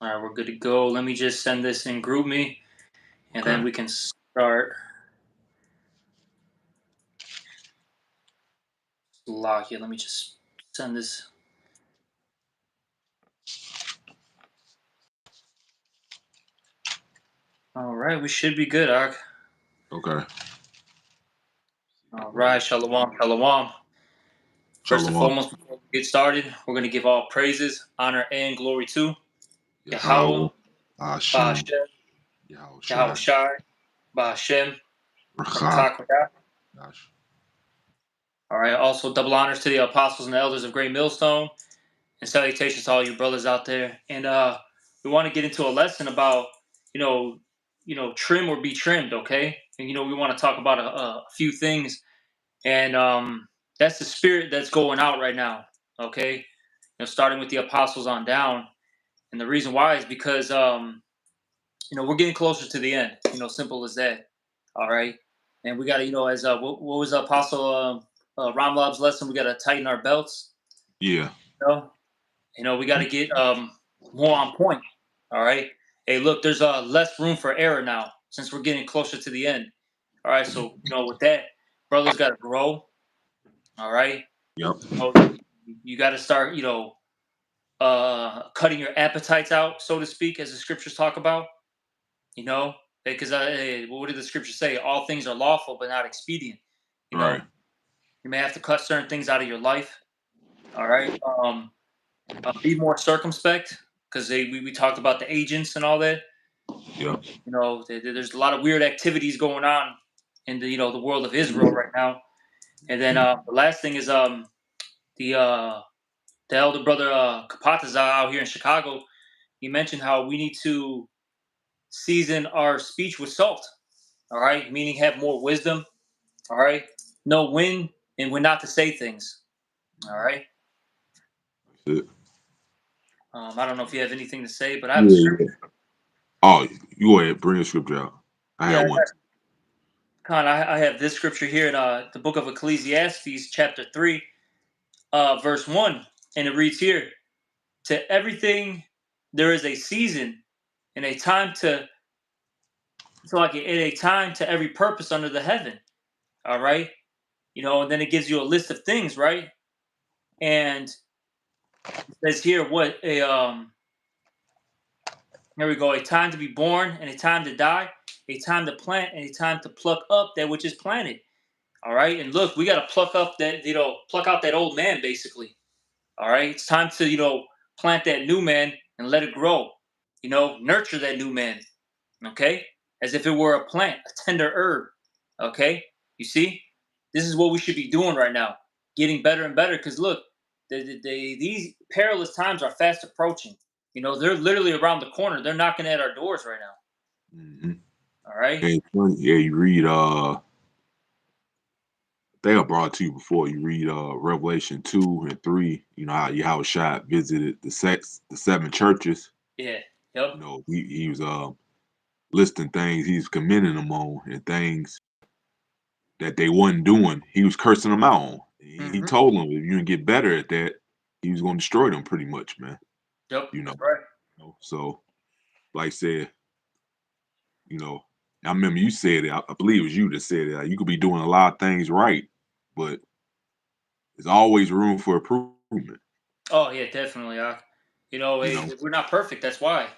All right, we're good to go. Let me just send this in group me, and then Okay. we can start. Lock it. Let me just send this. All right, we should be good, Ark. Okay. All right, shalom, shalom. First and Shalom. foremost, before we get started, we're going to give all praises, honor, and glory to Yahweh. Yahweh, Hashem. Ba'ashem, Yahweh Yahweh Shai. Shai, Ba'ashem, Rakah. Rakak. All right, also double honors to the apostles and the elders of Great Millstone, and salutations to all you brothers out there. And we want to get into a lesson about, you know, trim or be trimmed, okay? And we want to talk about a few things, and that's the spirit that's going out right now, okay? Starting with the apostles on down, and the reason why is because we're getting closer to the end. Simple as that. All right, and we got to, as what was the Apostle Ramlab's lesson? We got to tighten our belts. Yeah. We got to get more on point. All right. Hey, look, there's less room for error now since we're getting closer to the end. All right. So with that, brothers got to grow. All right. Yep. You got to start, cutting your appetites out, so to speak, as the scriptures talk about. Because what did the scriptures say? All things are lawful, but not expedient. Right. You may have to cut certain things out of your life. All right. Be more circumspect, because we talked about the agents and all that. Yep. There's a lot of weird activities going on in the world of Israel right now. And then the last thing is the elder brother Kapataza out here in Chicago. He mentioned how we need to season our speech with salt. All right, meaning have more wisdom. All right, know when and when not to say things. All right. That's it. I don't know if you have anything to say, but I have a scripture. Oh, you go ahead. Bring the scripture out. I Yeah, have one. I have this scripture here in the book of Ecclesiastes, chapter 3, verse 1. And it reads here: To everything there is a season and a time a time to every purpose under the heaven. All right. And then it gives you a list of things, right? And it says here here we go, a time to be born and a time to die, a time to plant and a time to pluck up that which is planted. All right. And look, we got to pluck out that old man, basically. All right. It's time to, plant that new man and let it grow. Nurture that new man. Okay. As if it were a plant, a tender herb. Okay. You see, this is what we should be doing right now, getting better and better. Because look, these perilous times are fast approaching. They're literally around the corner. They're knocking at our doors right now. Mm-hmm. All right. Hey, you read I think I brought it to you before. You read Revelation 2 and 3. You know how Yahweh Shai visited the seven churches. Yeah. Yep. He was listing things he's commending them on, and things that they wasn't doing. He was cursing them out on. He told them if you didn't get better at that, he was going to destroy them pretty much, man. Yep. That's right. So, like I said, I remember you said it. I believe it was you that said it. You could be doing a lot of things right, but there's always room for improvement. Oh yeah, definitely. We're not perfect. That's why.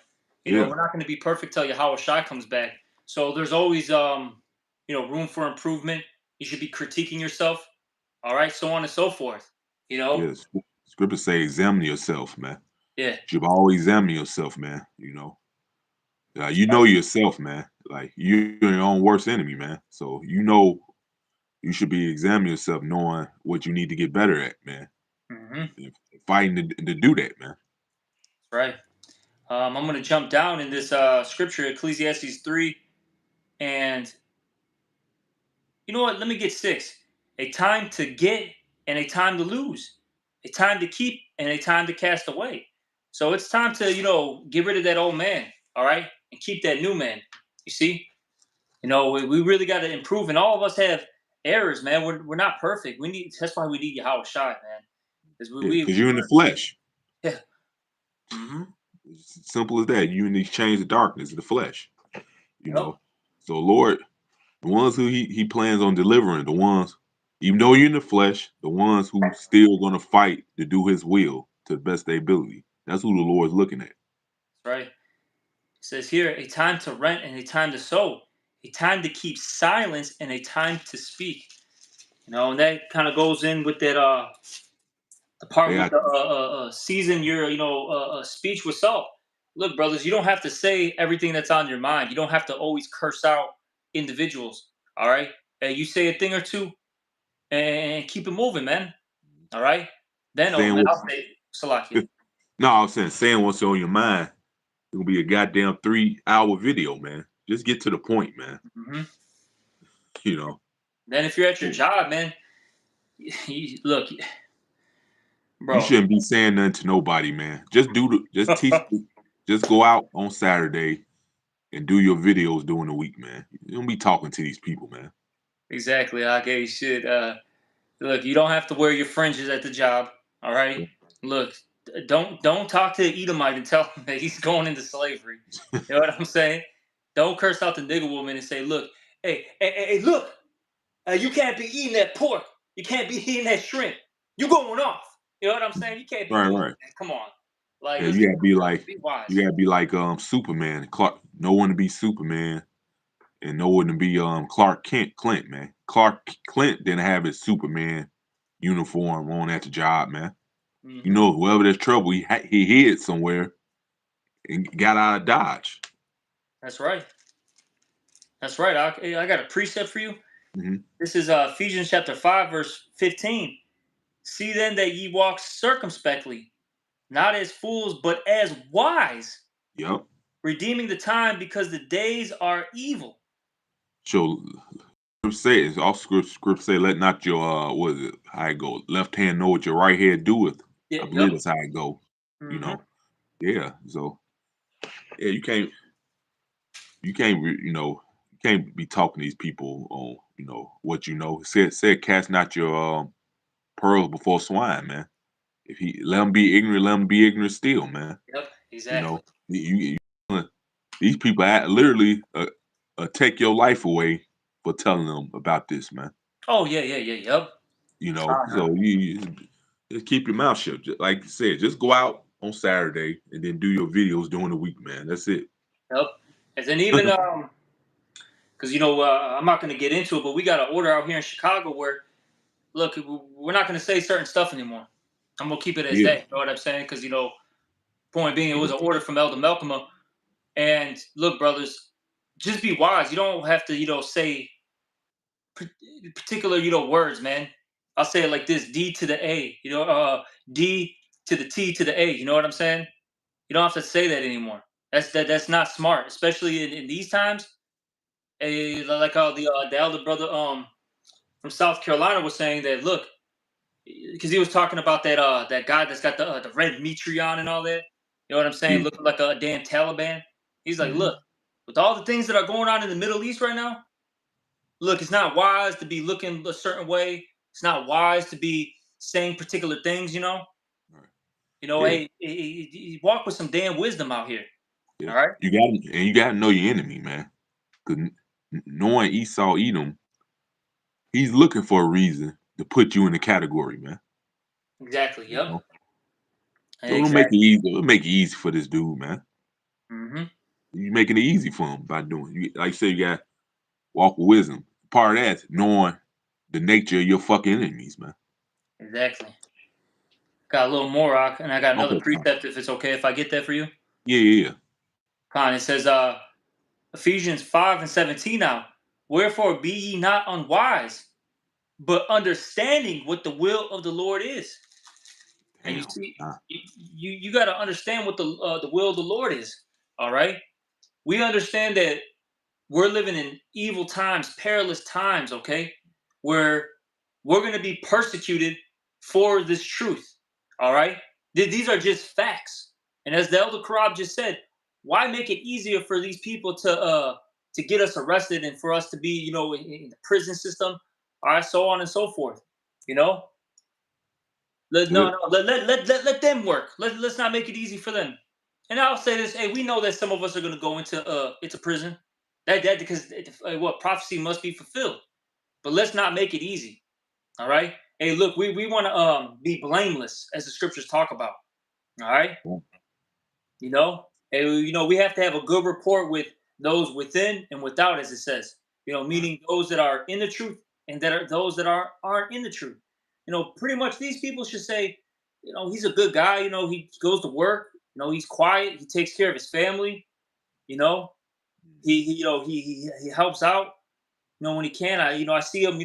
We're not going to be perfect till Yahweh Shai comes back. So there's always room for improvement. You should be critiquing yourself. All right, so on and so forth. Yes. Scripture say examine yourself, man. Yeah. You should always examine yourself, man. You know yourself, man. Like you're your own worst enemy, man. So you should be examining yourself, knowing what you need to get better at, man. And fighting to do that, man. Right. I'm going to jump down in this scripture, Ecclesiastes 3, and you know what? Let me get 6. A time to get and a time to lose, a time to keep and a time to cast away. So it's time to get rid of that old man, all right, and keep that new man. You see, we really got to improve, and all of us have errors, man. We're not perfect. That's why we need Yahweh Shai, man, Because you're in the flesh. Yeah. Mm-hmm. It's simple as that. You need to change the darkness, the flesh. You Yep. know. So Lord, the ones who he plans on delivering, the ones, even though you're in the flesh, the ones who still gonna fight to do his will to the best of their ability. That's who the Lord's looking at. That's right. It says here, a time to rent and a time to sow, a time to keep silence and a time to speak. And that kind of goes in with that the part Hey, with the season your speech with salt. Look, brothers, you don't have to say everything that's on your mind. You don't have to always curse out individuals. All right, you say a thing or two and keep it moving, man. All right. Then, oh saying man, what I'll say Salakia. no, I was saying what's on your mind. It's gonna be a goddamn 3 hour video, man. Just get to the point, man. Hmm. You know. Then, if you're at your You job, man, look, bro. shouldn't be saying nothing to nobody, man. Just teach just go out on Saturday and do your videos during the week, man. You don't be talking to these people, man. Exactly. Okay, you should. Look, you don't have to wear your fringes at the job. All right. Look, don't talk to the Edomite and tell him that he's going into slavery. You know what I'm saying? Don't curse out the nigger woman and say, look, hey, look, you can't be eating that pork. You can't be eating that shrimp. You going off. You know what I'm saying? You can't be Right, doing right. that. Come on. Like, Yeah, let's be wise. you gotta be like Superman. Clark, no one to be Superman, and no one to be Clark Clint, man. Clark Clint didn't have his Superman uniform on at the job, man. You Hmm. know, wherever there's trouble, he hid somewhere and got out of Dodge. That's right. That's right. I got a precept for you. Hmm. This is Ephesians chapter 5, verse 15. See then that ye walk circumspectly, not as fools, but as wise, Yep. redeeming the time because the days are evil. So script says, all script say, let not your what is it? How it go? Left hand know what your right hand doeth. Yeah, I yep. believe that's how it go. You Hmm. know. Yeah. So yeah, you can't be talking to these people on what you know. Said cast not your pearls before swine, man. If he let them be ignorant, let them be ignorant still, man. Yep, You exactly. know, these people literally take your life away for telling them about this, man. Oh, yeah, yeah, yeah, yep. You know, Uh-huh. so you just keep your mouth shut. Like you said, just go out on Saturday and then do your videos during the week, man. That's it. Yep. And then even because I'm not going to get into it, but we got an order out here in Chicago where look, we're not going to say certain stuff anymore. I'm gonna keep it as Yeah, that. You know what I'm saying? Because point being, it was yeah, an order from Elder Malcolm. And look, brothers, just be wise. You don't have to, say particular, words, man. I'll say it like this: D to the A. D to the T to the A. You know what I'm saying? You don't have to say that anymore. That's not smart, especially in these times. Like how the elder brother from South Carolina was saying that. Look, because he was talking about that guy that's got the red Metreon and all that. You know what I'm saying? yeah. Looking like a damn Taliban. He's like, Mhm. look, with all the things that are going on in the Middle East right now, look, it's not wise to be looking a certain way. It's not wise to be saying particular things. Right. Yeah, Hey, walk with some damn wisdom out here. yeah. All right. You gotta know your enemy, man. Because knowing Esau Edom, he's looking for a reason to put you in the category, man. Exactly. You Yep. know, so don't make it Exactly. easy. Don't make it easy for this dude, man. Hmm. You making it easy for him by doing. Like you say, you got to walk with wisdom. Part of that's knowing the nature of your fucking enemies, man. Exactly. Got a little more, and I got another Okay, fine. precept if it's okay if I get that for you. Yeah, yeah, yeah. Con, it says, Ephesians 5 and 17 now. Wherefore be ye not unwise, but understanding what the will of the Lord is. And you Damn. see, Nah. you got to understand what the will of the Lord is. All right. We understand that we're living in evil times, perilous times. Okay, where we're going to be persecuted for this truth. All right. These are just facts. And as the Elder Corrab just said, why make it easier for these people to get us arrested and for us to be, in the prison system, all right, so on and so forth. You know, Yeah. no, let them work. Let's not make it easy for them. And I'll say this: hey, we know that some of us are going to go into prison. That because what prophecy must be fulfilled. But let's not make it easy. All right. Hey, look, we want to be blameless, as the scriptures talk about. All right. Yeah. We have to have a good rapport with those within and without, as it says. Right. Meaning those that are in the truth and that are those that aren't in the truth. Pretty much these people should say, he's a good guy. He goes to work. He's quiet. He takes care of his family. You know, Mhm. he helps out. When he can. I see him.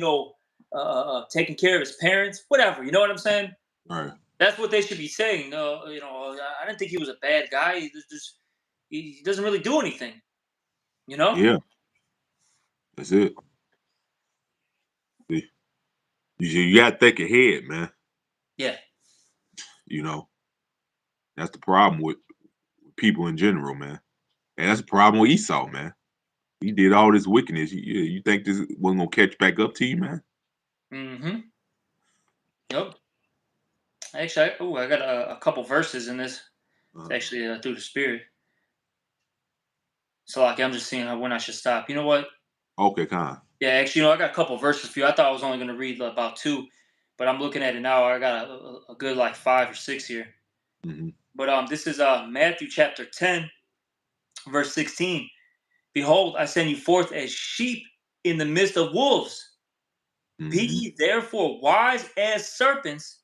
Taking care of his parents. Whatever. You know what I'm saying? Right. That's what they should be saying. I didn't think he was a bad guy. He doesn't really do anything. You know? Yeah. That's it. See, you gotta think ahead, man. Yeah. You know, that's the problem with people in general, man. And that's the problem with Esau, man. He did all this wickedness. You think this wasn't gonna catch back up to you, man? Mm-hmm. Yep. Actually, I got a couple verses in this. It's Uh, actually through the spirit. So like I'm just seeing when I should stop. You know what? okay, kind. Yeah, actually, I got a couple verses for you. I thought I was only going to read about two, but I'm looking at it now. I got a good like 5 or 6 here. Hmm. But this is Matthew chapter 10, verse 16. Behold, I send you forth as sheep in the midst of wolves. Be Hmm. ye therefore wise as serpents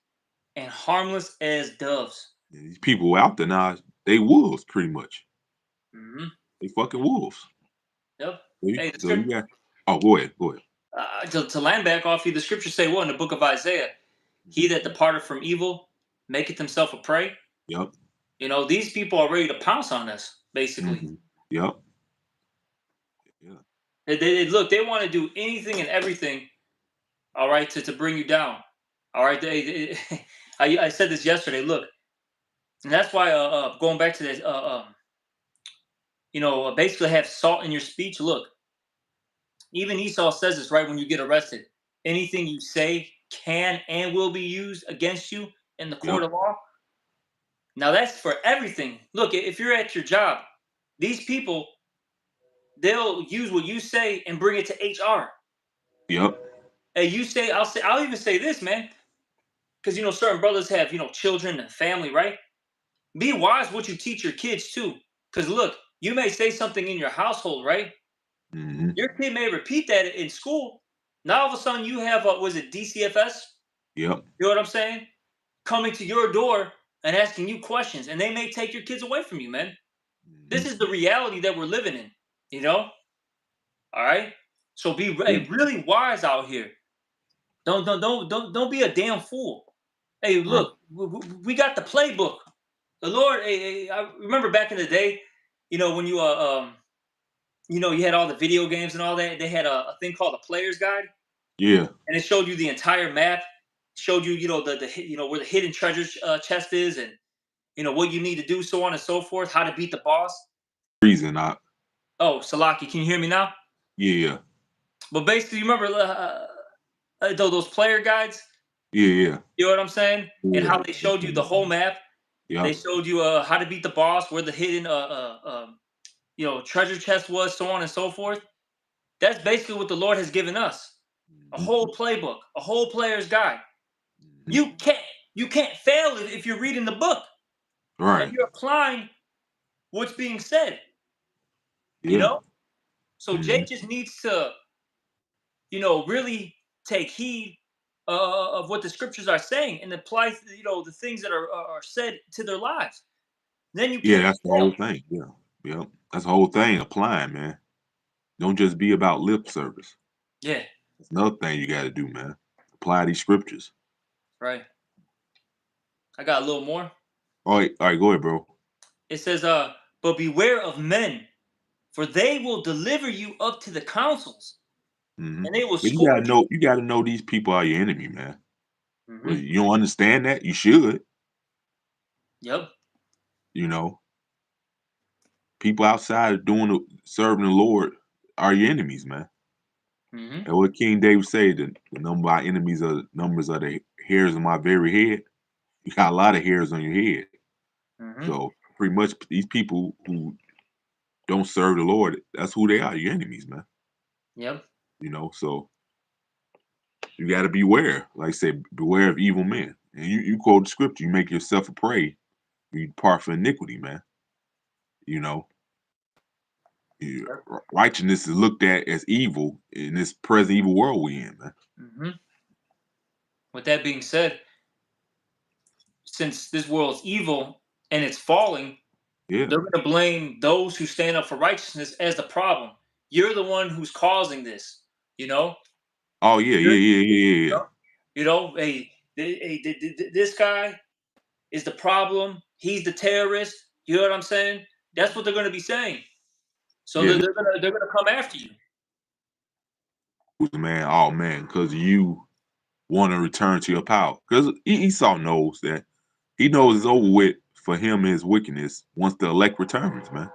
and harmless as doves. These people out there now, they wolves pretty much. Hmm. They fucking wolves. Yep. So you, Hey, the so you script got. Oh, go ahead. Go ahead. to land back off you, the scriptures say what in the book of Isaiah? He Hmm. that departed from evil maketh himself a prey. Yep. These people are ready to pounce on us, basically. Hmm. Yep. Yeah. Look, they want to do anything and everything, all right, to bring you down. All right. I said this yesterday. Look, and that's why going back to this, basically have salt in your speech. Look, even Esau says this right when you get arrested. Anything you say can and will be used against you in the court Yep. of law. Now that's for everything. Look, if you're at your job, these people they'll use what you say and bring it to HR. Yep. Hey, I'll even say this, man, because certain brothers have children and family, right? Be wise what you teach your kids too, because look, you may say something in your household, right? Hmm. Your kid may repeat that in school. Now all of a sudden you have was it DCFS? Yep. You know what I'm saying? Coming to your door and asking you questions, and they may take your kids away from you, man. This Hmm. is the reality that we're living in. You know, all right. So be Yeah. really wise out here. Don't be a damn fool. Hey, Right. look, we got the playbook. The Lord. I remember back in the day, when you had all the video games and all that. They had a thing called a player's guide, Yeah. and it showed you the entire map. Showed you, where the hidden treasure chest is, and what you need to do, so on and so forth. How to beat the boss. Reason. I. Oh, Salaki, can you hear me now? Yeah. But basically, you remember those player guides? Yeah. Yeah. You know what I'm saying? And Yeah. how they showed you the whole map. They Yep. showed you how to beat the boss, where the hidden treasure chest was, so on and so forth. That's basically what the Lord has given us. A Hmm. whole playbook, a whole player's guide. Hmm. You can't you can't fail if you're reading the book and Right. you're applying what's being said, you Yeah. know? So Hmm. Jake just needs to, really take heed of what the scriptures are saying and apply, the things that are said to their lives. Then you Yeah. can't That's the fail. whole thing. Yeah. Yep. That's the whole thing. Applying, man. Don't just be about lip service. Yeah, That's another thing you got to do, man. Apply these scriptures. right. I got a little more. All right, go ahead, bro. It says, but beware of men, for they will deliver you up to the councils, Hmm. and they will But you gotta scourge you. know, you gotta know these people are your enemy, man. Well, Hmm. you don't understand that? You should. Yep. You know, people outside of serving the Lord are your enemies, man. Hmm. And what King David said, the number of my enemies are numbers of the hairs on my very head. You got a lot of hairs on your head. Hmm. So pretty much these people who don't serve the Lord, that's who they are, your enemies, man. Yep. So you got to beware. Like I said, beware of evil men. And you quote the scripture, you make yourself a prey, you depart from iniquity, man. You know, Yep. righteousness is looked at as evil in this present evil world we in, man. Hmm. With that being said, since this world's evil and it's falling, Yeah. they're going to blame those who stand up for righteousness as the problem. You're the one who's causing this. You know, Oh yeah, yeah, You're- yeah, yeah, yeah, yeah. hey, this guy is the problem. He's the terrorist. You know what I'm saying? That's what they're going to be saying. So Yeah, they're gonna come after you. man. Oh man, because you want to return to your power. Because Esau knows that he knows it's over with for him and his wickedness once the elect returns, man.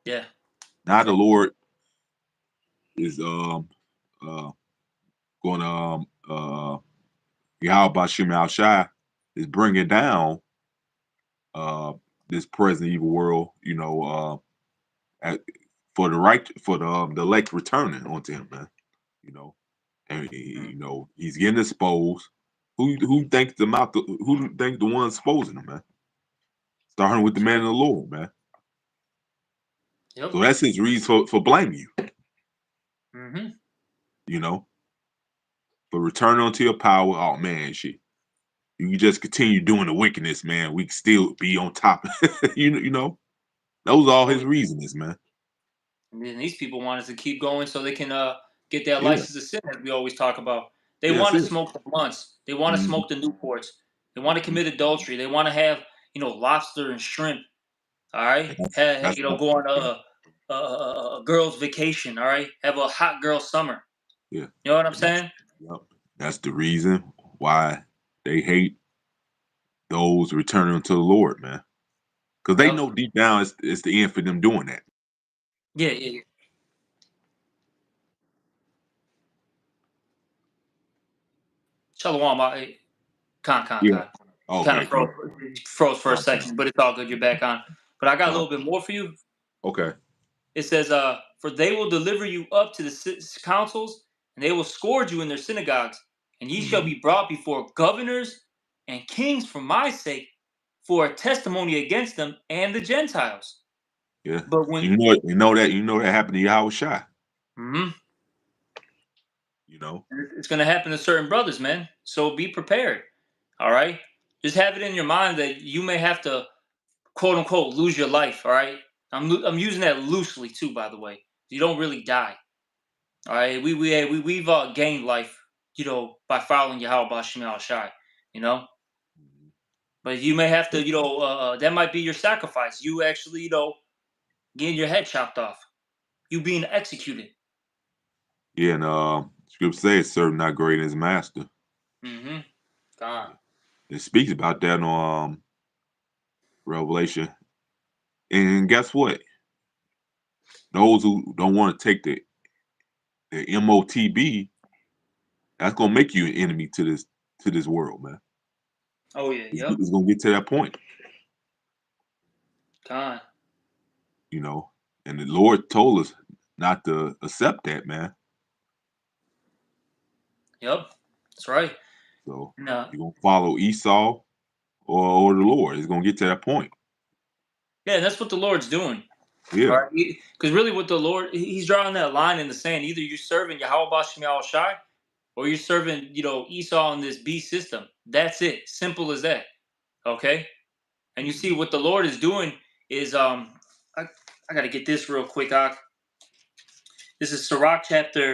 Yeah. Now the Lord is uh going to Yahweh Shem Al Shai is bringing down uh this present evil world, at, for the elect returning onto him, man. You know, and Mm. he's getting exposed. Who thinks the mouth? Who think the one exposing him, man? Starting with the That's man right. of the Lord, man. Yep. So that's his reason for blaming you. Hmm. You know, for returning unto your power. Oh man, shit. You can just continue doing the wickedness, man. We can still be on top. Those are all Oh, his yeah. reasons, man. And then these people want us to keep going so they can get their Yeah, license to sin, as we always talk about. They yeah, that's want to it. smoke the blunts. They want to Mhm, smoke the Newports. They want to mhm. commit adultery. They want to have lobster and shrimp. All right, And that's go on a girl's vacation. All right, have a hot girl summer. yeah. You know what I'm And that's saying? yep. That's the reason why they hate those returning to the Lord, man. Because they Yep. know deep down it's the end for them doing that. Yeah, yeah, yeah. Shalom, Yeah. con. You kind Okay, of cool. froze for a Calm down. second, but it's all good. You're back on. But I got a Calm little bit more for you. Okay. It says, "For they will deliver you up to the councils, and they will scourge you in their synagogues, and ye shall Mhm. be brought before governors and kings for my sake, for a testimony against them and the Gentiles." Yeah. But when You know that happened to Yahweh Shai, Mhm. you know? It's going to happen to certain brothers, man. So be prepared. All right, just have it in your mind that you may have to quote unquote lose your life. All right, I'm using that loosely too, by the way. You don't really die. All right, we've gained life, by following Yahweh Bashim Al Shai, you know. Mhm. But you may have Yeah. to, that might be your sacrifice. You actually, getting your head chopped off. You being executed. Yeah, and scripture says serve not great as master. Mm-hmm. God. It speaks about that on Revelation. And guess what? Those who don't want to take the MOTB, that's gonna make you an enemy to this world, man. Oh yeah. It's, Yep. it's gonna get to that point, God. you know. And the Lord told us not to accept that, man. Yep. That's right. So No. you're gonna follow Esau or the Lord. It's gonna get to that point. Yeah, that's what the Lord's doing. All Yeah. right. Because really, what the Lord, He's drawing that line in the sand. Either you're serving Yahweh Bashim Al Shai, or you're serving, Esau in this beast system. That's it. Simple as that. Okay. And you see Mhm. what the Lord is doing is I gotta get this real quick. This is Sirach chapter,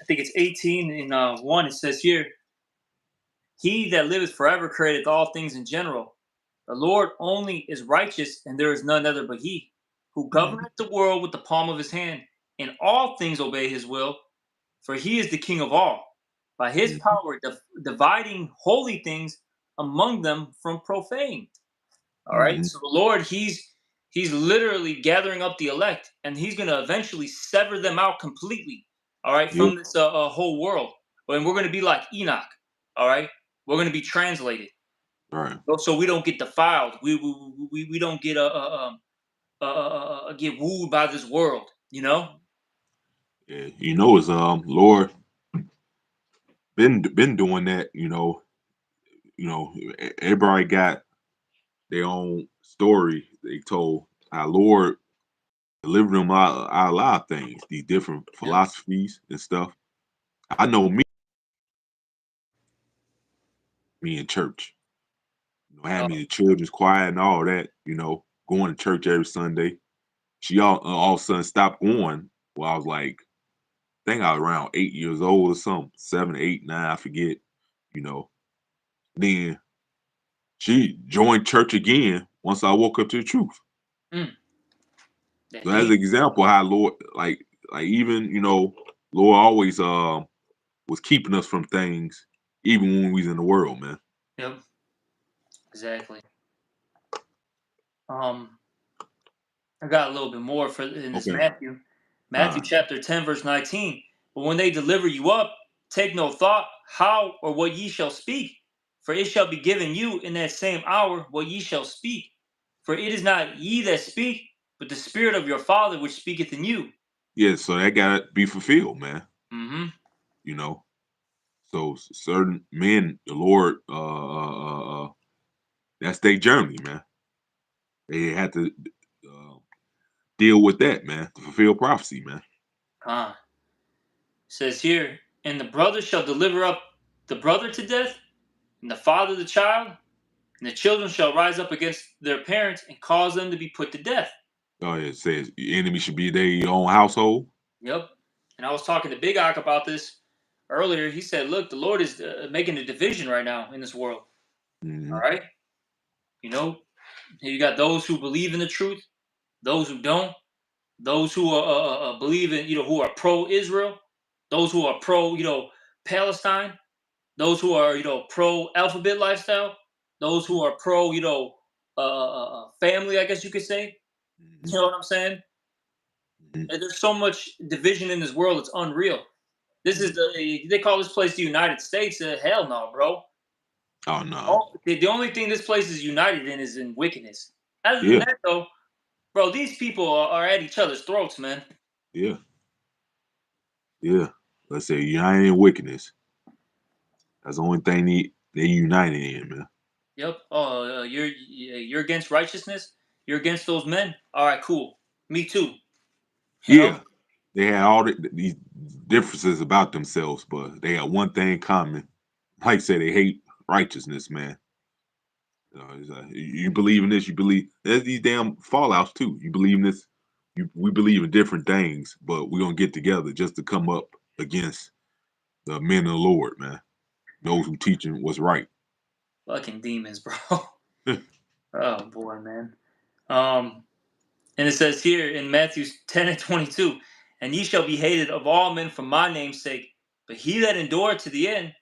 I think it's 18 in 1. It says here, "He that liveth forever createth all things in general. The Lord only is righteous, and there is none other but He, who Mhm. governeth the world with the palm of His hand, and all things obey His will, for He is the King of all. By His Mhm. power, dividing holy things among them from profane." All right. Mhm. So the Lord, He's literally gathering up the elect, and He's going to eventually sever them out completely. All right, Yeah. from this whole world, and we're going to be like Enoch. All right, we're going to be translated. Right. So we don't get defiled. We don't get get wooed by this world. You know. Yeah. It's Lord been doing that. Everybody got their own story they told. Our Lord delivered them out a lot of things, these different Yep. philosophies and stuff. I know me in church. Had me Oh, the children's choir and all that. Going to church every Sunday. She all of a sudden stopped going. Well, I was like, I think I was around 8 years old or something, 7, 8, 9, I forget. You know, then she joined church again once I woke up to the truth. mm, that So as deep. an example, how Lord, like even Lord always was keeping us from things, even when we was in the world, man. Yep. Exactly. Um, I got a little bit more for in this Okay. Matthew. Matthew Uh, chapter 10, verse 19. But when they deliver you up, take no thought how or what ye shall speak, for it shall be given you in that same hour what ye shall speak. For it is not ye that speak, but the Spirit of your Father which speaketh in you. yeah, so that gotta be fulfilled, man. Mm-hmm. You know, so certain men, the Lord, that's their journey, man. They had to uh, deal with that, man, to fulfill prophecy, man. Says here, and the brother shall deliver up the brother to death, and the father the child, and the children shall rise up against their parents and cause them to be put to death. Oh, yeah, it says your enemy should be their own household. Yep. And I was talking to Big Ock about this earlier. He said, look, the Lord is making a division right now in this world. Hmm. All right. You know, you got those who believe in the truth, those who don't, those who are believe in, who are pro Israel, those who are pro, Palestine, those who are, pro alphabet lifestyle, those who are pro, family, I guess you could say. Hmm. You know what I'm saying? Hmm. And there's so much division in this world, it's unreal. This is they call this place the United States. Hell no, bro. Oh no. The only thing this place is united in is in wickedness. Other than Yeah. that, though, bro, these people are at each other's throats, man. Yeah. Yeah. Let's say united in wickedness. That's the only thing they united in, man. Yep. Oh, you're against righteousness. You're against those men. All right, cool. Me too. You know. Yeah. They had all these differences about themselves, but they had one thing in common. Like I said, they hate righteousness, man. It's like, you believe in this, you believe there's these damn fallouts too. You believe in this, we believe in different things, but we're gonna get together just to come up against the men of the Lord, man. Those who teaching what's right. Fucking demons, bro. Oh boy, man. Um, and it says here in Matthew 10 and 22, and ye shall be hated of all men for my name's sake, but he that endureth to the end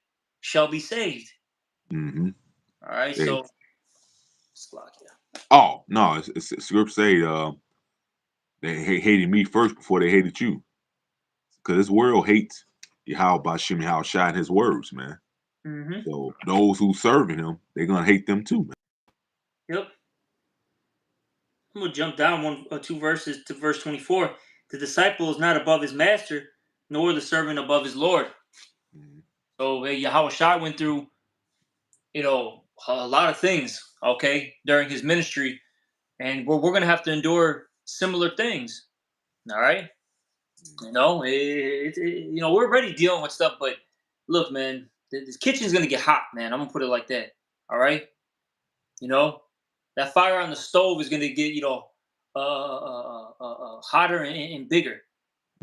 shall be saved. Hmm. All right, They, so Slovakia. oh no, scripture say they hated me first before they hated you, because this world hates Yahweh Bashim Yahweh Shai and his words, man. Mm-hmm. So those who serving him, they're gonna hate them too, man. Yep. I'm gonna jump down one or two verses to verse 24. The disciple is not above his master, nor the servant above his Lord. Mhm. So Yahweh Shai went through, a lot of things, okay, during his ministry, and we're gonna have to endure similar things. All right. We're already dealing with stuff, but look, man, this kitchen's gonna get hot, man. I'm gonna put it like that. All right. You know, that fire on the stove is gonna get, hotter and bigger.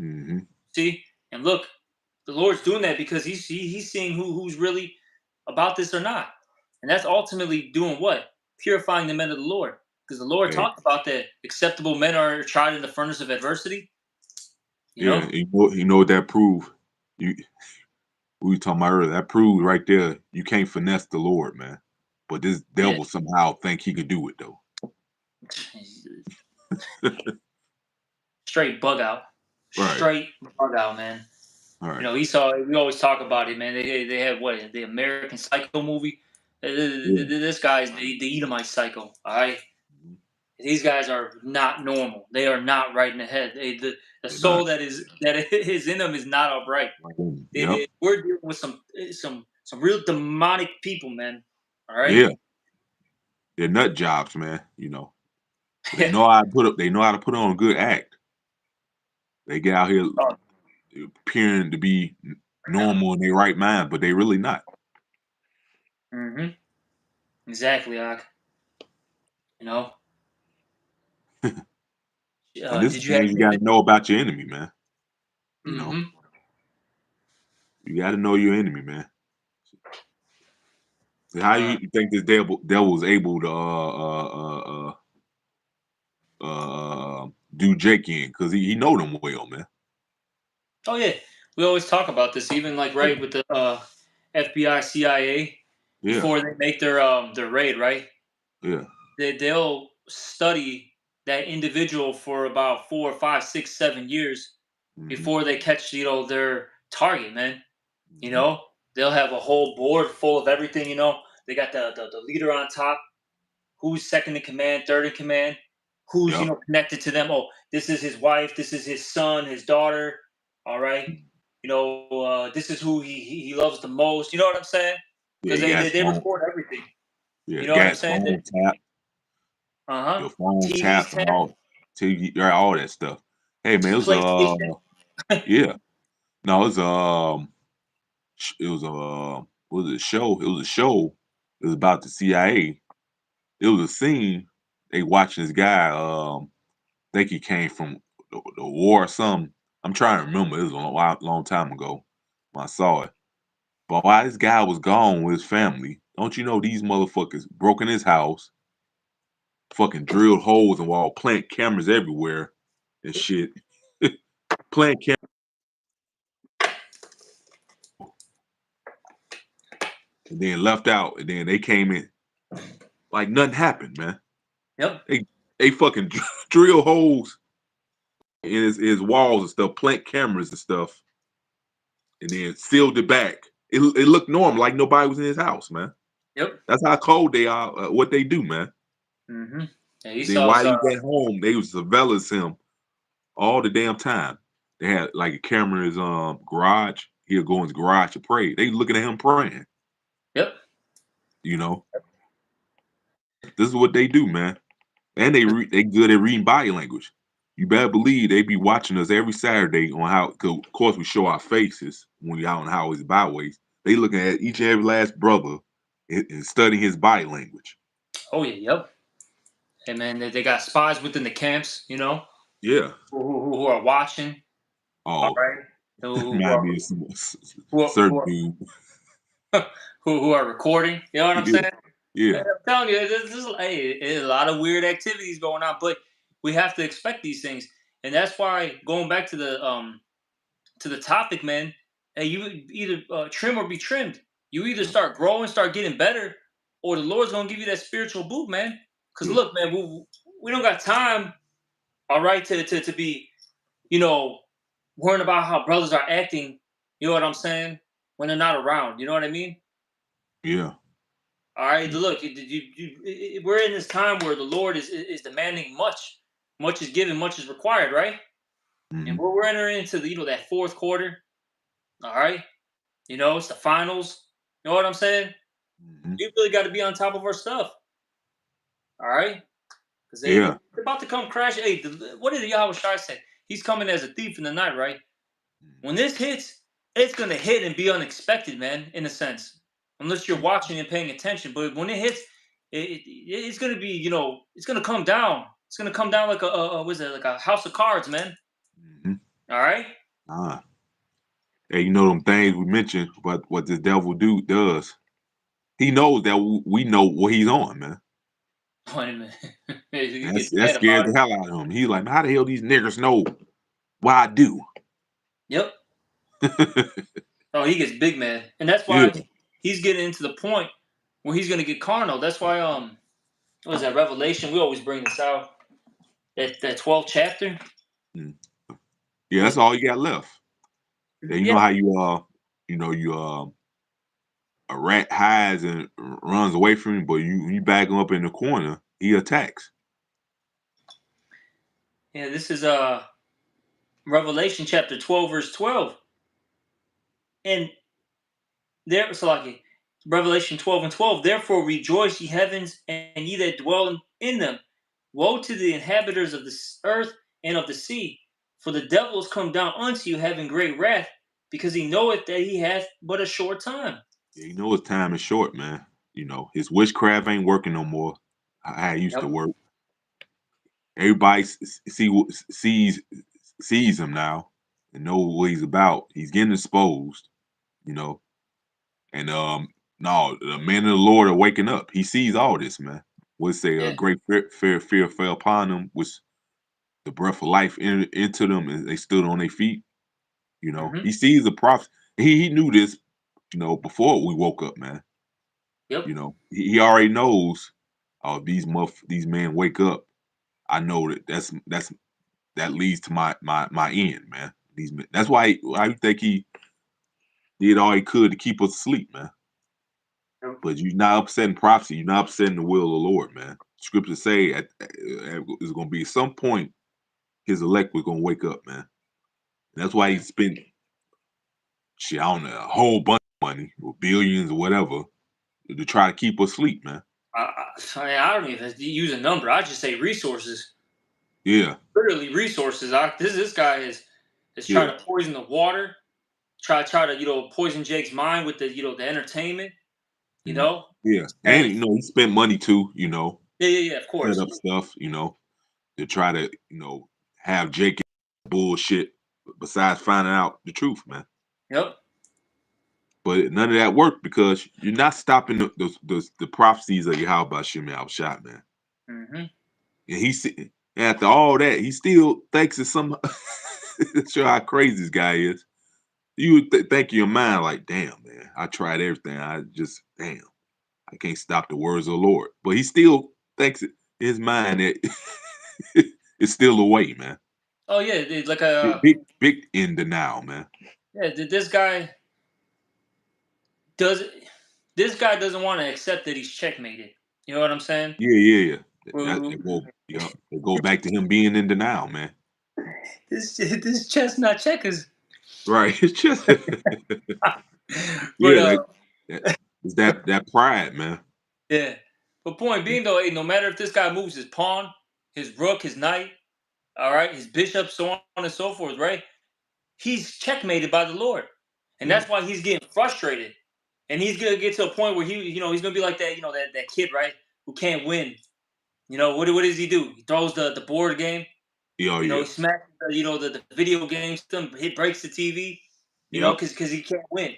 Mhm. See, and look, the Lord's doing that because he's seeing who's really about this or not, and that's ultimately doing what, purifying the men of the Lord, because the Lord Hey, talked about that acceptable men are tried in the furnace of adversity. You yeah, know. you know what that prove? You we were talking about earlier. That proves right there you can't finesse the Lord, man. But this Yeah. devil somehow think he could do it though. Straight bug out. Right. Straight bug out, man. All right. Esau. We always talk about it, man. They had what, the American Psycho movie. Yeah. This guy's the Edomite cycle. All right, Mhm. these guys are not normal. They are not right in the head. The They're soul not. that is in them is not upright. Yep. We're dealing with some real demonic people, man. All right. Yeah. They're nut jobs, man. But they Yeah. know how to put up. They know how to put on a good act. They get out here Oh, appearing to be normal in their right mind, but they really not. mm-hmm. Exactly, Ak. You know. And this is Did you have things you got anything? to know about your enemy, man. You know, Mm-hmm. you got to know your enemy, man. So how Con. you think this devil was able to do Jake in? Because he know them well, man. Oh yeah, we always talk about this, even like Yeah, right with the FBI, CIA yeah, before they make their raid, right? yeah. They'll study that individual for about 4, 5, 6, 7 years Hmm. before they catch their target, man. You Hmm. know, they'll have a whole board full of everything. They got the leader on top, who's second in command, third in command, who's Yep. connected to them. Oh, this is his wife, this is his son, his daughter. All right, this is who he loves the most. You know what I'm saying? Yeah, Because you they, got they his they phone. record everything. Yeah, You know what got I'm his saying? phone tap. Uh huh. Your phone TV's tap and tapped, all. TV, right, all that stuff. Hey, man, it was PlayStation. yeah. No, it was what was it, a show? It was a show. It was about the CIA. It was a scene. They watching this guy. Think he came from the war or something. I'm trying to remember. It was a long time ago when I saw it. But while this guy was gone with his family, don't you know these motherfuckers broke in his house, fucking drilled holes in the wall, plant cameras everywhere and shit. Plant cameras and then left out, and then they came in like nothing happened, man. Yep, They fucking drill holes in his walls and stuff, plant cameras and stuff, and then sealed it back. It looked normal, like nobody was in his house, man. yep. That's how cold they are. What they do, man. Mm-hmm. Yeah, And then while he was at home, they was surveillance him all the damn time. They had like a camera in his garage. He'll go in his garage to pray. They looking at him praying. Yep. You know, this is what they do, man. And they good at reading body language. You better believe they be watching us every Saturday on how. Cause of course we show our faces when we out on highways and byways. They looking at each and every last brother and studying his body language. Oh yeah, yep. And man, they got spies within the camps. Yeah. Who are watching. All Oh, right. Who remind are me of some who are, who certain are dude. who are recording. You know what I'm Yeah. saying? Yeah. I'm telling you, hey, there's a lot of weird activities going on, but we have to expect these things, and that's why going back to the topic, man. Hey, you either trim or be trimmed. You either Yeah. start growing, start getting better, or the Lord's gonna give you that spiritual boot, man. Because Yeah. look, man, we don't got time, all right, to be you know worrying about how brothers are acting. You know what I'm saying? When they're not around, you know what I mean? Yeah. All right, look, we're in this time where the Lord is demanding much. Much is given, much is required, right? And Hmm. we're entering into the that fourth quarter. All right, it's the finals. You know what I'm saying? Hmm. We really got to be on top of our stuff. All right, because Yeah. they're about to come crash. Hey, what did Yahweh Shai say? He's coming as a thief in the night, right? When this hits, it's gonna hit and be unexpected, man. In a sense, unless you're watching and paying attention. But when it hits, it's gonna be, it's gonna come down. It's gonna come down like was it like a house of cards, man? Hmm. All right. Ah. Hey, you know them things we mentioned, but what the devil does. He knows that we know what he's on, man. Wait a minute. He And gets that mad scares about the it. hell out of him. He's like, how the hell these niggers know what I do? Yep. Oh, he gets big mad, and that's Yeah. why he's getting into the point where he's gonna get carnal. That's why what is that Revelation? We always bring this out. That 12th chapter. Mm. Yeah, Was that's all you got left. Yeah, you yeah. know how you you know you a rat hides and runs away from you, but you back him up in the corner, he attacks. Yeah, this is Revelation chapter 12, verse 12. And there, so like Revelation 12 and 12, therefore rejoice, ye heavens, and ye that dwell in them. Woe to the inhabitants of the earth and of the sea, for the devil is come down unto you, having great wrath, because he knoweth that he hath but a short time. Yeah, you know his time is short, man. You know his witchcraft ain't working no more. How it used to Yep. work. Everybody sees him now and know what he's about. He's getting exposed, you know. And no, the men of the Lord are waking up. He sees all this, man. Would say a Yeah. great fear fell upon them, which the breath of life into them, and they stood on their feet. You know, Mm-hmm. he sees the prophets. He knew this, you know, before we woke up, man. Yep. You know, he already knows. Oh, these men wake up. I know that leads to my end, man. These men. That's why I think he did all he could to keep us asleep, man. Yep. But you're not upsetting prophecy. You're not upsetting the will of the Lord, man. Scriptures say it's going to be at some point his elect was going to wake up, man. And that's why he Yeah. spent shit, I don't know, a whole bunch of money, or billions or whatever, to try to keep us asleep, man. I don't even use a number. I just say resources. Yeah, Literally resources. This guy is trying yeah, to poison the water. Try to poison Jake's mind with the entertainment. You mhm, know, yeah. And and you know, he spent money too. You know, yeah, of set course. up stuff. You know, to try to have Jake bullshit. Besides finding out the truth, man. Yep. But none of that worked because you're not stopping the prophecies of Yahweh Shem Shot, man. Hmm. And after all that, he still thinks it's some. Show how crazy this guy is. You would think in your mind like, damn, man, I tried everything. I just, damn, I can't stop the words of the Lord. But he still thinks in his mind that it's still a way, man. Oh yeah, like Big in denial, man. yeah. This guy does this guy doesn't want to accept that he's checkmated. You know what I'm saying? Yeah. Well, It go back to him being in denial, man. this chestnut checkers. Right. It's just But yeah, that it's that pride, man. yeah. But point Yeah, being though, hey, no matter if this guy moves his pawn, his rook, his knight, all right, his bishop, so on and so forth, right? He's checkmated by the Lord, and yeah, that's why he's getting frustrated, and he's gonna get to a point where he's gonna be like that, that kid, right, who can't win. What does he do? He throws the board game. oh He yeah, smacks the video game system, he breaks the TV, yep. because he can't win.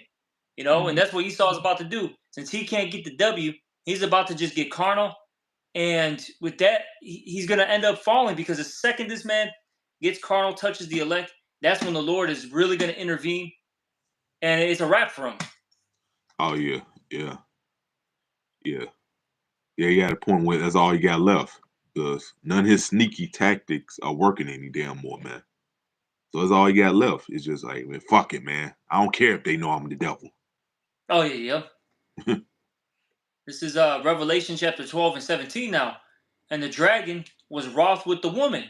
And Mhm. that's what Esau's about to do. Since he can't get the W, he's about to just get carnal. And with that, he's going to end up falling because the second this man gets carnal, touches the elect, that's when the Lord is really going to intervene. And it's a wrap for him. Oh yeah, yeah, yeah, yeah. He had a point where that's all he got left because none of his sneaky tactics are working any damn more, man. So that's all he got left. It's just like, man, fuck it, man. I don't care if they know I'm the devil. Oh, yeah, yeah. This is Revelation chapter 12 and 17 now. And the dragon was wroth with the woman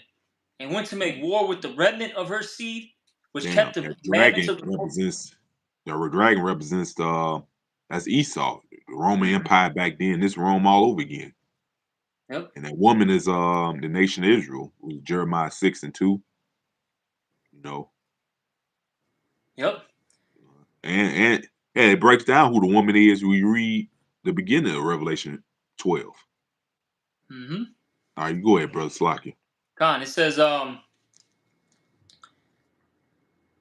and went to make war with the remnant of her seed, which Damn, kept the that commandments dragon of the Lord. represents the dragon represents that's Esau, the Roman Mhm. Empire back then. This Rome all over again. Yep. And that woman is the nation of Israel, was Jeremiah 6 and 2, you know. Yep. And yeah, it breaks down who the woman is when you read the beginning of Revelation 12. Mm-hmm. All right, you go ahead, brother Slocky. Con, it says, and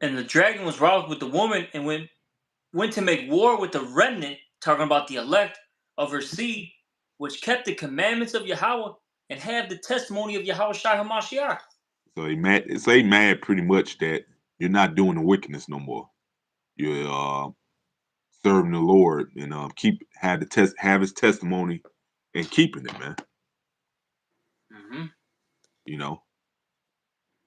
the dragon was wroth with the woman and went to make war with the remnant, talking about the elect of her seed, which kept the commandments of Yahweh and have the testimony of Yahweh Shai HaMashiach. So he mad pretty much that you're not doing the wickedness no more. You're serving the Lord and have his testimony and keeping it, man. Mm-hmm. You know,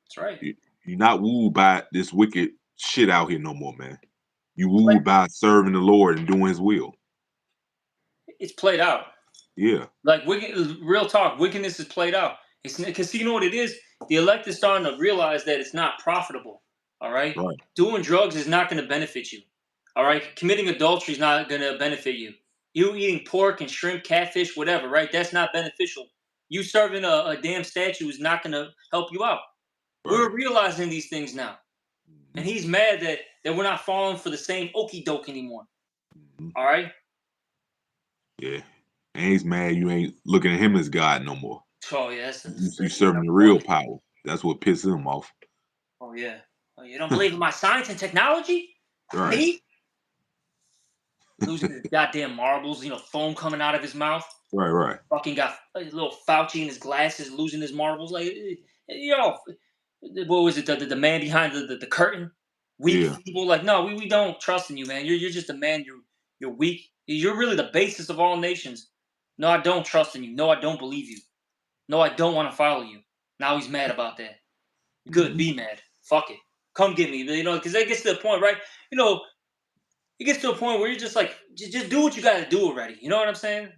That's right. you, you're not wooed by this wicked shit out here no more, man. You Like, wooed by serving the Lord and doing His will. it's played out. Yeah. Like real talk, wickedness is played out. It's because you know what it is. The elect is starting to realize that it's not profitable. All right, Right. doing drugs is not going to benefit you. All right, committing adultery is not going to benefit you. You eating pork and shrimp, catfish, whatever, right? That's not beneficial. You serving a damn statue is not going to help you out. Right. We're realizing these things now, and Mhm. he's mad that we're not falling for the same okey doke anymore. Mhm. All right. Yeah. And he's mad you ain't looking at him as God no more. Oh yeah, You that's the serving number the one. real power. That's what pisses him off. Oh yeah. Oh, you don't believe in my science and technology? Right. Me? Losing his goddamn marbles, foam coming out of his mouth. Right. Right. Fucking got a little Fauci in his glasses, losing his marbles. Like, yo, what was it? The man behind the curtain? Weak Yeah. people. Like, no, we don't trust in you, man. You're just a man. You're weak. You're really the basis of all nations. No, I don't trust in you. No, I don't believe you. No, I don't want to follow you. Now he's mad about that. Good, Mhm. be mad. Fuck it. Come get me. Because that gets to the point, right? You know, it gets to a point where you're just like, just do what you got to do already. You know what I'm saying?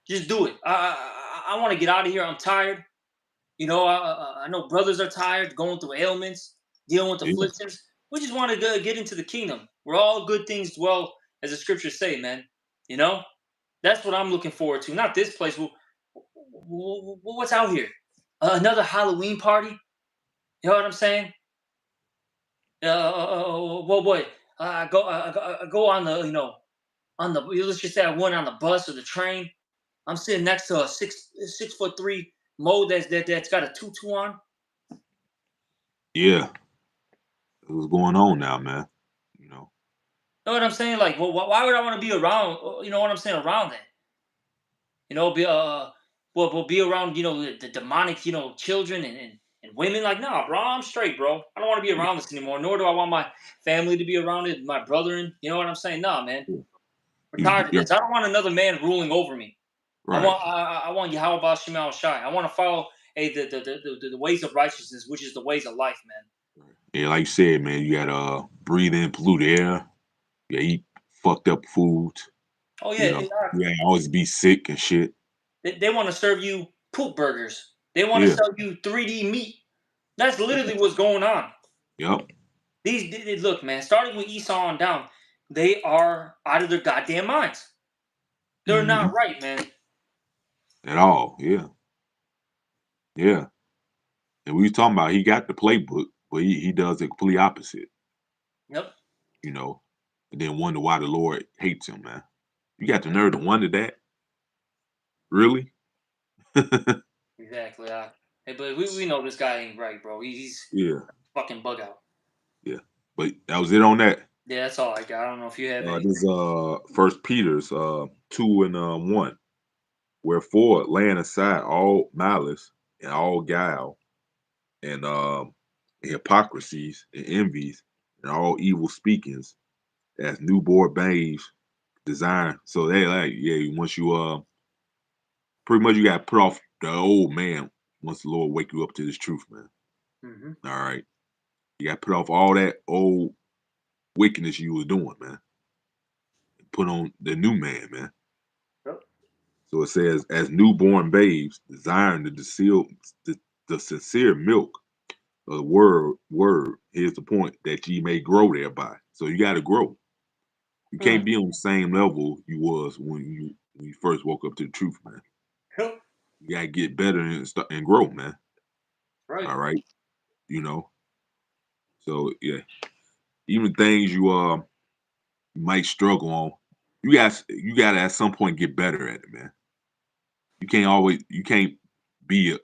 Just do it. I want to get out of here. I'm tired. I know brothers are tired, going through ailments, dealing with Yeah. afflictions. We just want to get into the kingdom where all good things dwell, as the scriptures say, man. You know, that's what I'm looking forward to. Not this place. What's out here? Another Halloween party? You know what I'm saying? Well, boy, I go on the let's just say I went on the bus or the train. I'm sitting next to a 6'3" mode that's got a tutu on. Yeah. What's going on now, man? You know. You know what I'm saying? Like, well, why would I want to be around? You know what I'm saying? Around that, be well, be around the demonic children and women. Like, nah, bro, I'm straight, bro. I don't want to be around this anymore. Nor do I want my family to be around it. My brother, and you know what I'm saying? Nah, man. Yeah. We're You, tired of you're this. I don't want another man ruling over me. I right. want I want Yahweh Shemal Shai. I want to follow the ways of righteousness, which is the ways of life, man. Yeah, like you said, man, you gotta breathe in polluted air. You gotta eat fucked up foods. Oh yeah, You know, you gotta always be sick and shit. they want to serve you poop burgers. They want to Yeah. sell you 3D meat. That's literally what's going on. Yep. Look, man. Starting with Esau on down, they are out of their goddamn minds. They're Hmm. not right, man. At all. Yeah. Yeah. And we was talking about he got the playbook, but he does the complete opposite. Yep. You know, and then wonder why the Lord hates him, man. You got the nerve to wonder that? Really? Exactly. Hey, but we know this guy ain't right, bro. He's Yeah. fucking bug out. Yeah. But that was it on that. Yeah, that's all I got. I don't know if you have anything. This First Peter's 2 and 1. Wherefore, laying aside all malice and all guile and hypocrisies and envies and all evil speakings, as newborn babes desire. So they like, yeah, once you pretty much you got to put off the old man once the Lord wake you up to this truth, man. Hmm. All right, you got to put off all that old wickedness you was doing, man. Put on the new man, man. Yep. So it says, as newborn babes, desiring the sincere milk of the word. Here's the point, that ye may grow thereby. So you got to grow. You can't Mm. be on the same level you was when you first woke up to the truth, man. Yep. You gotta get better and grow, man. Right. All right, you know. So yeah, even things you might struggle on, you got to at some point get better at it, man. You can't be a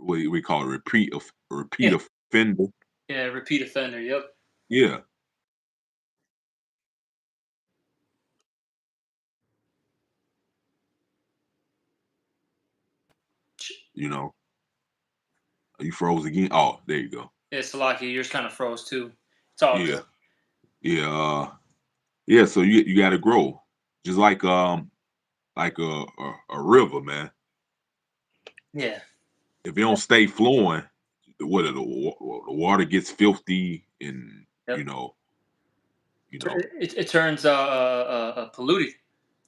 what do we call it, repeat Yeah. offender. Yeah. Repeat offender. Yep. Yeah, you know. You froze again. Oh, there you go. Yeah, Salaki, yours kind of froze too. It's all Yeah, good. yeah, yeah. So you got to grow, just like a river, man. Yeah. If it don't stay flowing, the water gets filthy, and Yep. you know, It turns polluted.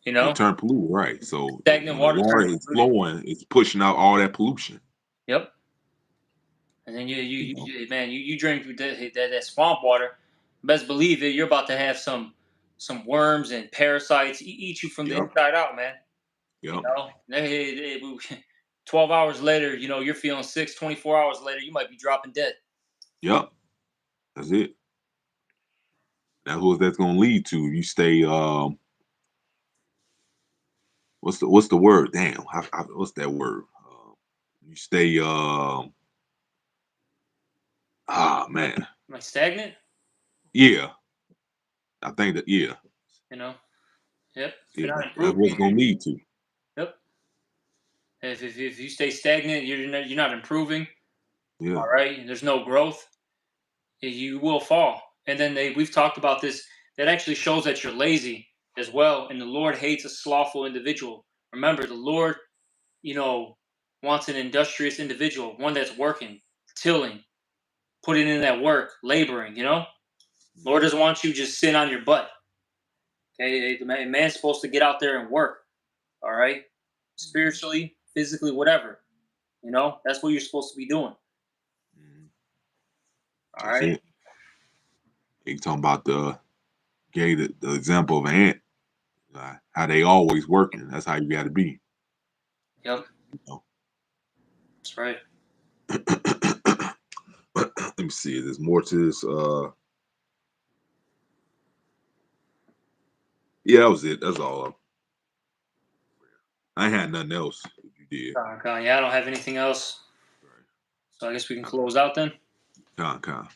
You It know, turned polluted, right? So stagnant when the water turns water is polluted. flowing, it's pushing out all that pollution. Yep. And then You know. man, you drink that swamp water. Best believe it, you're about to have some worms and parasites eat you from the Yep. inside out, man. You Yep. know, 12 hours later, you're feeling sick. 24 hours later, you might be dropping dead. Yep. That's it. That's what that's gonna lead to. If you stay what's the word? Damn, what's that word? You stay man. Like stagnant, Yeah. I think that yeah. you know. Yep. If Yeah. you're not That's improving, what's gonna lead to. yep. If you stay stagnant, you're not improving. Yeah. All right, and there's no growth. You will fall. And then we've talked about this. That actually shows that you're lazy as well. And the Lord hates a slothful individual. Remember, the Lord, you know, wants an industrious individual, one that's working, tilling, putting in that work, laboring. Lord doesn't want you just sitting on your butt. Okay, man's supposed to get out there and work. All right, Mhm. spiritually, physically, whatever. That's what you're supposed to be doing. Mhm. All That's right. it. You talking about gave the example of an ant, how they always working. That's how you got to be. Yep. You know? That's right. Let me see. There's more to this. Yeah, that was it. That's all. I ain't had nothing else. If you did, Yeah, I don't have anything else. right? So I guess we can close out then. Con.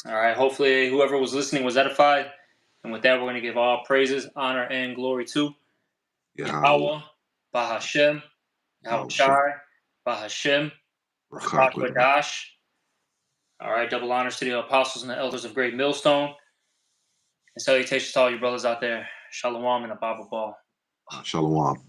All right. Hopefully, whoever was listening was edified. And with that, we're going to give all praises, honor, and glory to Yeah, how Yahweh, Bahashem, Yahweh how shit. Shai, Bahashem, Rakakwada. Rakakwadash. All right. Double honors to the apostles and the elders of Great Millstone. And salutations to all you brothers out there. Shalom and a Bible ball. Shalom.